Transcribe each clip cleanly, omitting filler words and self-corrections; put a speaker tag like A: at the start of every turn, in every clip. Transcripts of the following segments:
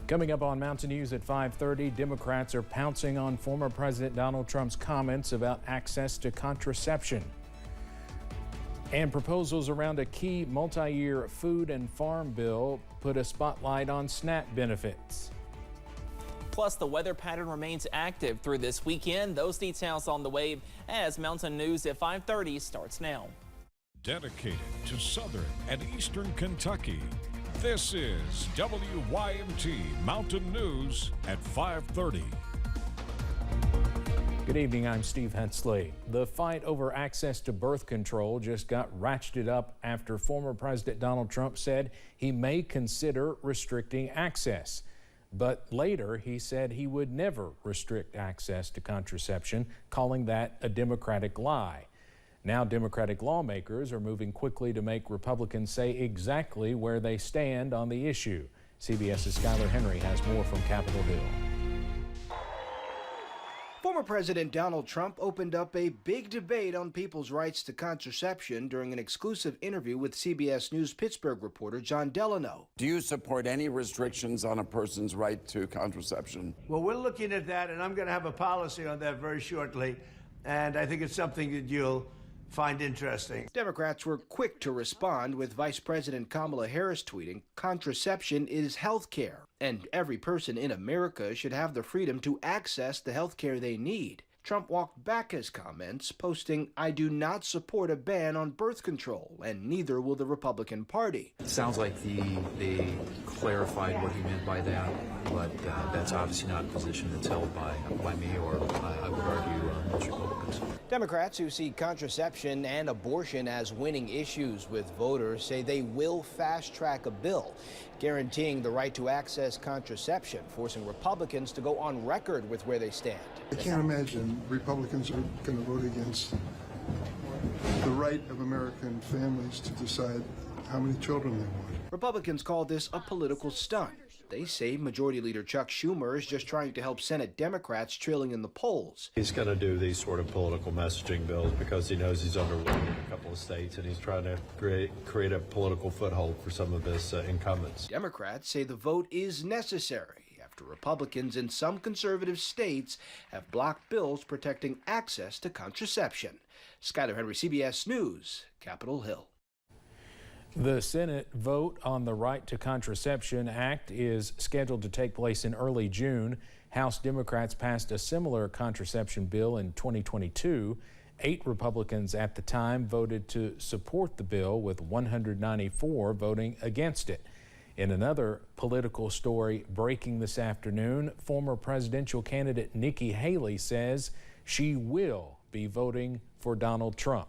A: Coming up on Mountain News at 5:30, Democrats are pouncing on former President Donald Trump's comments about access to contraception. And proposals around a key multi-year food and farm bill put a spotlight on SNAP benefits.
B: Plus, the weather pattern remains active through this weekend. Those details on the way as Mountain News at 5:30 starts now.
C: Dedicated to Southern and Eastern Kentucky, this is WYMT Mountain News at 5:30.
A: Good evening, I'm Steve Hensley. The fight over access to birth control just got ratcheted up after former President Donald Trump said he may consider restricting access. But later he said he would never restrict access to contraception, calling that a Democratic lie. Now Democratic lawmakers are moving quickly to make Republicans say exactly where they stand on the issue. CBS's Skylar Henry has more from Capitol Hill.
D: Former President Donald Trump opened up a big debate on people's rights to contraception during an exclusive interview with CBS News Pittsburgh reporter John Delano.
E: Do you support any restrictions on a person's right to contraception?
F: Well, we're looking at that, and I'm going to have a policy on that very shortly, and I think it's something that you'll find interesting.
D: Democrats were quick to respond, with Vice President Kamala Harris tweeting, "Contraception is health care, and every person in America should have the freedom to access the health care they need." Trump walked back his comments, posting, "I do not support a ban on birth control, and neither will the Republican Party."
G: It sounds like they clarified what he meant by that, but that's obviously not a position that's held by me or, I would argue, most Republicans.
D: Democrats who see contraception and abortion as winning issues with voters say they will fast-track a bill guaranteeing the right to access contraception, forcing Republicans to go on record with where they stand.
H: I can't imagine Republicans are going to vote against the right of American families to decide how many children they want.
D: Republicans call this a political stunt. They say Majority Leader Chuck Schumer is just trying to help Senate Democrats trailing in the polls.
I: He's going to do these sort of political messaging bills because he knows he's underweight in a couple of states, and he's trying to create a political foothold for some of his incumbents.
D: Democrats say the vote is necessary after Republicans in some conservative states have blocked bills protecting access to contraception. Skylar Henry, CBS News, Capitol Hill.
A: The Senate vote on the Right to Contraception Act is scheduled to take place in early June. House Democrats passed a similar contraception bill in 2022. 8 Republicans at the time voted to support the bill, with 194 voting against it. In another political story breaking this afternoon, former presidential candidate Nikki Haley says she will be voting for Donald Trump.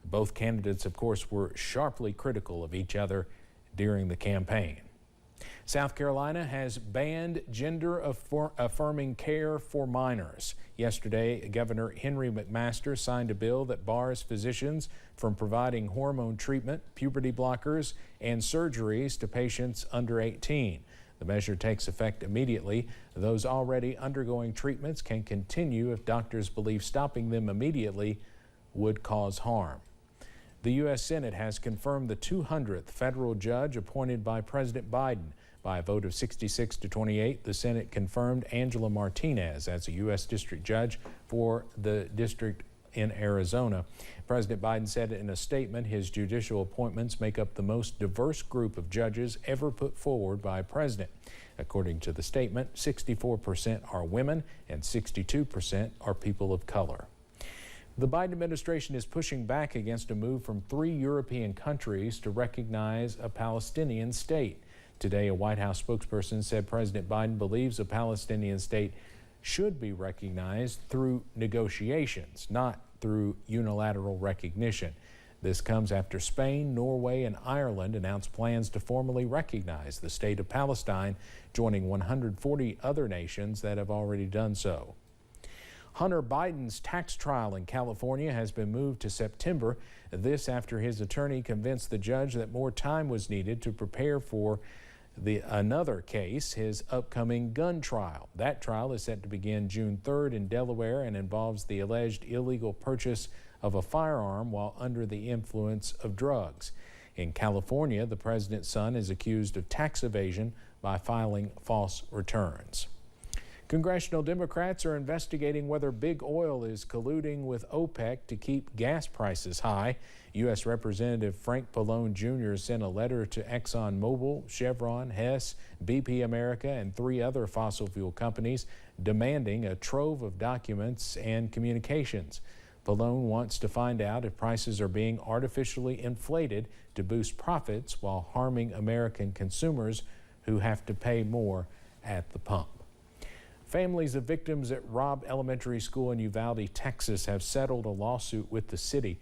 A: Both candidates, of course, were sharply critical of each other during the campaign. South Carolina has banned gender-affirming care for minors. Yesterday, Governor Henry McMaster signed a bill that bars physicians from providing hormone treatment, puberty blockers, and surgeries to patients under 18. The measure takes effect immediately. Those already undergoing treatments can continue if doctors believe stopping them immediately would cause harm. The U.S. Senate has confirmed the 200th federal judge appointed by President Biden. By a vote of 66 to 28, the Senate confirmed Angela Martinez as a U.S. District Judge for the district in Arizona. President Biden said in a statement his judicial appointments make up the most diverse group of judges ever put forward by a president. According to the statement, 64% are women and 62% are people of color. The Biden administration is pushing back against a move from 3 European countries to recognize a Palestinian state. Today, a White House spokesperson said President Biden believes a Palestinian state should be recognized through negotiations, not through unilateral recognition. This comes after Spain, Norway, and Ireland announced plans to formally recognize the state of Palestine, joining 140 other nations that have already done so. Hunter Biden's tax trial in California has been moved to September. This after his attorney convinced the judge that more time was needed to prepare for another case, his upcoming gun trial. That trial is set to begin June 3rd in Delaware and involves the alleged illegal purchase of a firearm while under the influence of drugs. In California, the president's son is accused of tax evasion by filing false returns. Congressional Democrats are investigating whether big oil is colluding with OPEC to keep gas prices high. U.S. Representative Frank Pallone Jr. sent a letter to ExxonMobil, Chevron, Hess, BP America, and 3 other fossil fuel companies demanding a trove of documents and communications. Pallone wants to find out if prices are being artificially inflated to boost profits while harming American consumers who have to pay more at the pump. Families of victims at Robb Elementary School in Uvalde, Texas, have settled a lawsuit with the city.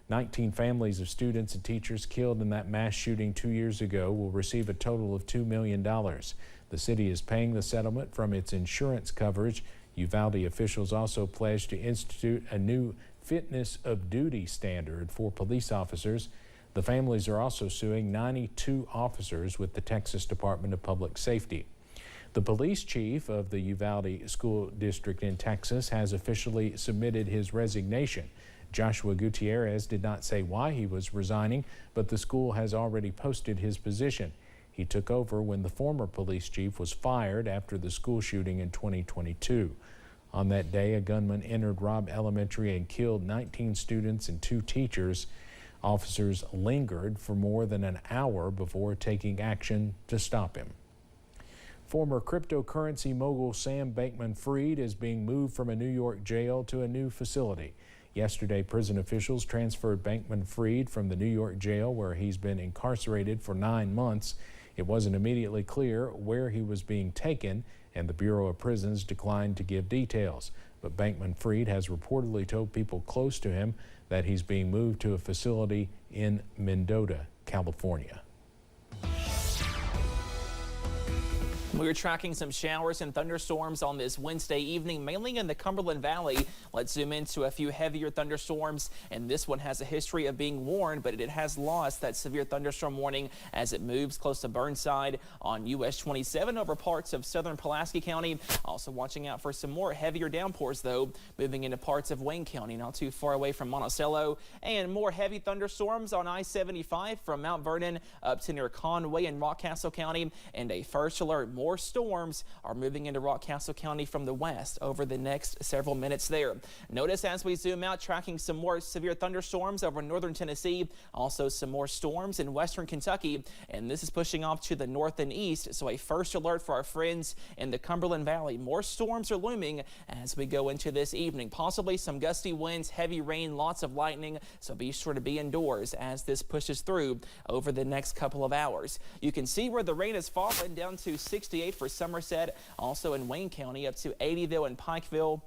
A: 19 families of students and teachers killed in that mass shooting 2 years ago will receive a total of $2 million. The city is paying the settlement from its insurance coverage. Uvalde officials also pledged to institute a new fitness of duty standard for police officers. The families are also suing 92 officers with the Texas Department of Public Safety. The police chief of the Uvalde School District in Texas has officially submitted his resignation. Joshua Gutierrez did not say why he was resigning, but the school has already posted his position. He took over when the former police chief was fired after the school shooting in 2022. On that day, a gunman entered Robb Elementary and killed 19 students and 2 teachers. Officers lingered for more than an hour before taking action to stop him. Former cryptocurrency mogul Sam Bankman-Fried is being moved from a New York jail to a new facility. Yesterday, prison officials transferred Bankman-Fried from the New York jail, where he's been incarcerated for 9 months. It wasn't immediately clear where he was being taken, and the Bureau of Prisons declined to give details. But Bankman-Fried has reportedly told people close to him that he's being moved to a facility in Mendota, California.
B: We're tracking some showers and thunderstorms on this Wednesday evening, mainly in the Cumberland Valley. Let's zoom into a few heavier thunderstorms, and this one has a history of being warned, but it has lost that severe thunderstorm warning as it moves close to Burnside on US 27 over parts of southern Pulaski County. Also watching out for some more heavier downpours, though, moving into parts of Wayne County, not too far away from Monticello, and more heavy thunderstorms on I-75 from Mount Vernon up to near Conway and Rockcastle County, and a first alert. More storms are moving into Rockcastle County from the west over the next several minutes there. Notice as we zoom out, tracking some more severe thunderstorms over northern Tennessee, also some more storms in western Kentucky, and this is pushing off to the north and east, so a first alert for our friends in the Cumberland Valley. More storms are looming as we go into this evening. Possibly some gusty winds, heavy rain, lots of lightning, so be sure to be indoors as this pushes through over the next couple of hours. You can see where the rain has fallen, down to 68 for Somerset, also in Wayne County, up to 80 though in Pikeville,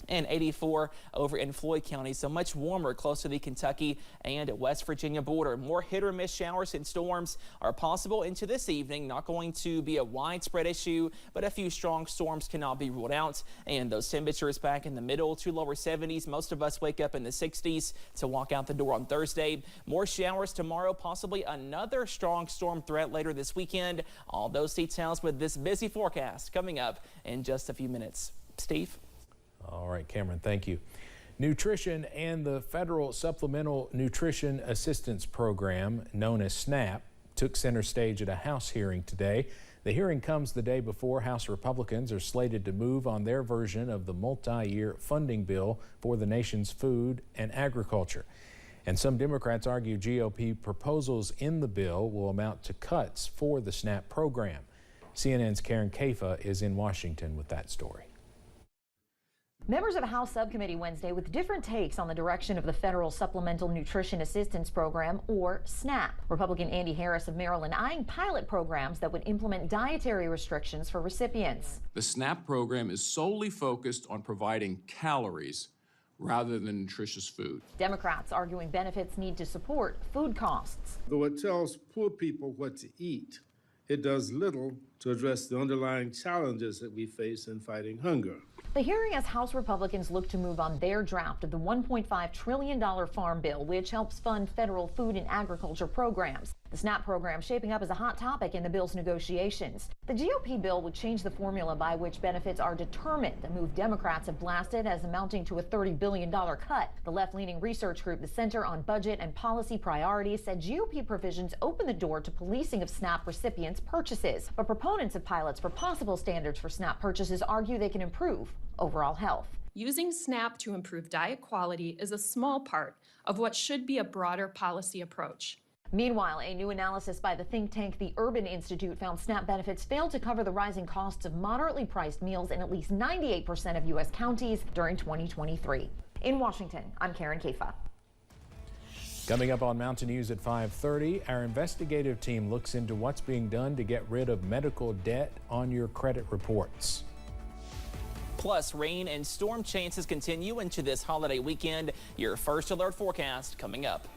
B: and 84 over in Floyd County, so much warmer close to the Kentucky and West Virginia border. More hit or miss showers and storms are possible into this evening. Not going to be a widespread issue, but a few strong storms cannot be ruled out. And those temperatures back in the middle to lower 70s. Most of us wake up in the 60s to walk out the door on Thursday. More showers tomorrow, possibly another strong storm threat later this weekend. All those details with this busy forecast coming up in just a few minutes. Steve?
A: All right, Cameron, thank you. Nutrition and the Federal Supplemental Nutrition Assistance Program, known as SNAP, took center stage at a House hearing today. The hearing comes the day before House Republicans are slated to move on their version of the multi-year funding bill for the nation's food and agriculture. And some Democrats argue GOP proposals in the bill will amount to cuts for the SNAP program. CNN's Karen Kafa is in Washington with that story.
J: Members of a House subcommittee Wednesday with different takes on the direction of the Federal Supplemental Nutrition Assistance Program, or SNAP. Republican Andy Harris of Maryland eyeing pilot programs that would implement dietary restrictions for recipients.
K: The SNAP program is solely focused on providing calories rather than nutritious food.
J: Democrats arguing benefits need to support food costs.
L: Though it tells poor people what to eat, it does little to address the underlying challenges that we face in fighting hunger.
J: The hearing as House Republicans look to move on their draft of the $1.5 trillion farm bill, which helps fund federal food and agriculture programs. The SNAP program shaping up as a hot topic in the bill's negotiations. The GOP bill would change the formula by which benefits are determined, a move Democrats have blasted as amounting to a $30 billion cut. The left-leaning research group, the Center on Budget and Policy Priorities, said GOP provisions open the door to policing of SNAP recipients' purchases. But proponents of pilots for possible standards for SNAP purchases argue they can improve overall health.
M: Using SNAP to improve diet quality is a small part of what should be a broader policy approach.
J: Meanwhile, a new analysis by the think tank the Urban Institute found SNAP benefits failed to cover the rising costs of moderately priced meals in at least 98% of U.S. counties during 2023. In Washington, I'm Karen Kafa.
A: Coming up on Mountain News at 5:30, our investigative team looks into what's being done to get rid of medical debt on your credit reports.
B: Plus, rain and storm chances continue into this holiday weekend. Your first alert forecast coming up.